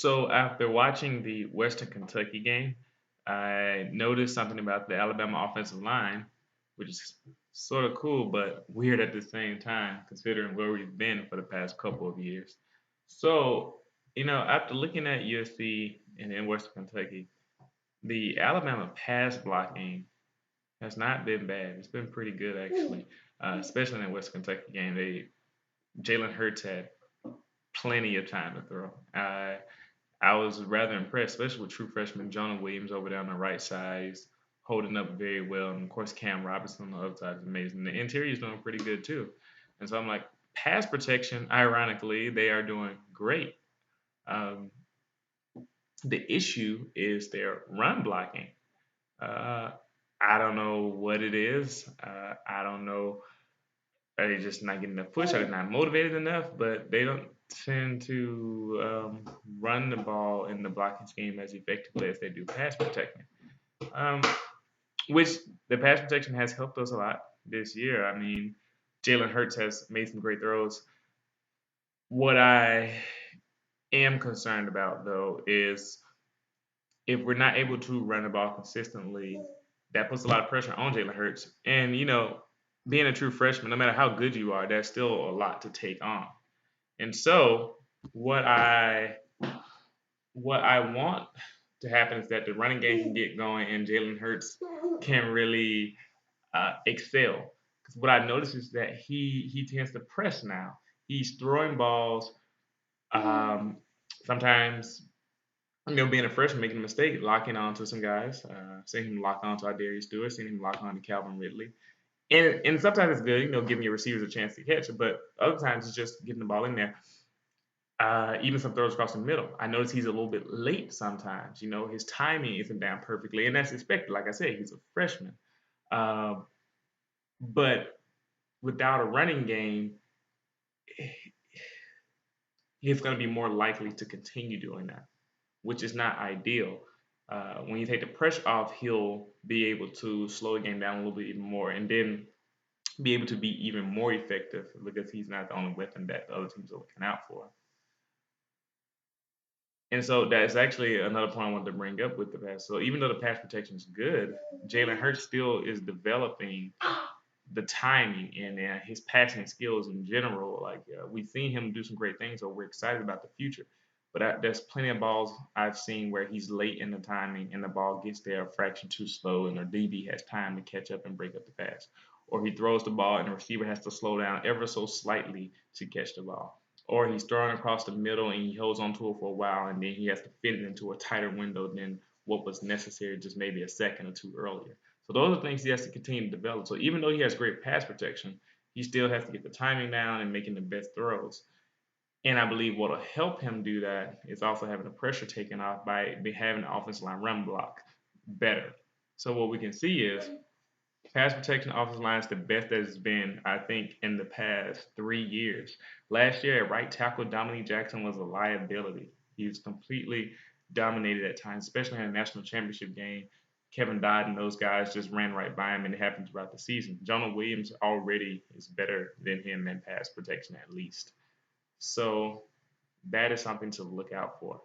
So after watching the Western Kentucky game, I noticed something about the Alabama offensive line, which is sort of cool but weird at the same time, considering where we've been for the past couple of years. So, after looking at USC and in Western Kentucky, the Alabama pass blocking has not been bad. It's been pretty good actually, especially in the Western Kentucky game. Jalen Hurts had plenty of time to throw. I was rather impressed, especially with true freshman Jonah Williams over there on the right side. He's holding up very well. And of course, Cam Robinson on the other side is amazing. The interior is doing pretty good too. And so I'm like, pass protection, ironically, they are doing great. Um, the issue is their run blocking. Uh, I don't know what it is. I don't know. Are they just not getting enough push? Are they not motivated enough? But they don't tend to run the ball in the blocking scheme as effectively as they do pass protecting. Um, which the pass protection has helped us a lot this year. I mean, Jalen Hurts has made some great throws. What I am concerned about, though, is if we're not able to run the ball consistently, that puts a lot of pressure on Jalen Hurts. And, being a true freshman, no matter how good you are, there's still a lot to take on. And so, what I what I want to happen is that the running game can get going and Jalen Hurts can really excel. Because what I noticed is that he tends to press now. He's throwing balls. Um, Sometimes, being a freshman, making a mistake, locking on to some guys. Seeing him lock on to our Darius Stewart, seeing him lock on to Calvin Ridley. And sometimes it's good, giving your receivers a chance to catch it. But other times it's just getting the ball in there. Even some throws across the middle. I notice he's a little bit late sometimes. His timing isn't down perfectly, and that's expected. Like I said, he's a freshman. Um, but without a running game, he's going to be more likely to continue doing that, which is not ideal. When you take the pressure off, he'll be able to slow the game down a little bit even more, and then be able to be even more effective because he's not the only weapon that the other teams are looking out for. And so that's actually another point I wanted to bring up with the pass. So even though the pass protection is good, Jalen Hurts still is developing the timing and his passing skills in general. Like we've seen him do some great things, so we're excited about the future. But there's plenty of balls I've seen where he's late in the timing and the ball gets there a fraction too slow, and the DB has time to catch up and break up the pass. Or he throws the ball and the receiver has to slow down ever so slightly to catch the ball. Or he's throwing across the middle and he holds on to it for a while and then he has to fit it into a tighter window than what was necessary just maybe a second or two earlier. So those are things he has to continue to develop. So even though he has great pass protection, he still has to get the timing down and making the best throws. And I believe what will help him do that is also having the pressure taken off by having the offensive line run block better. So what we can see is pass protection offensive line is the best that it's been, I think, in the past 3 years. Last year at right tackle, Dominique Jackson was a liability. He was completely dominated at times, especially in a national championship game. Kevin Dodd and those guys just ran right by him, and it happened throughout the season. Jonah Williams already is better than him in pass protection, at least. So that is something to look out for.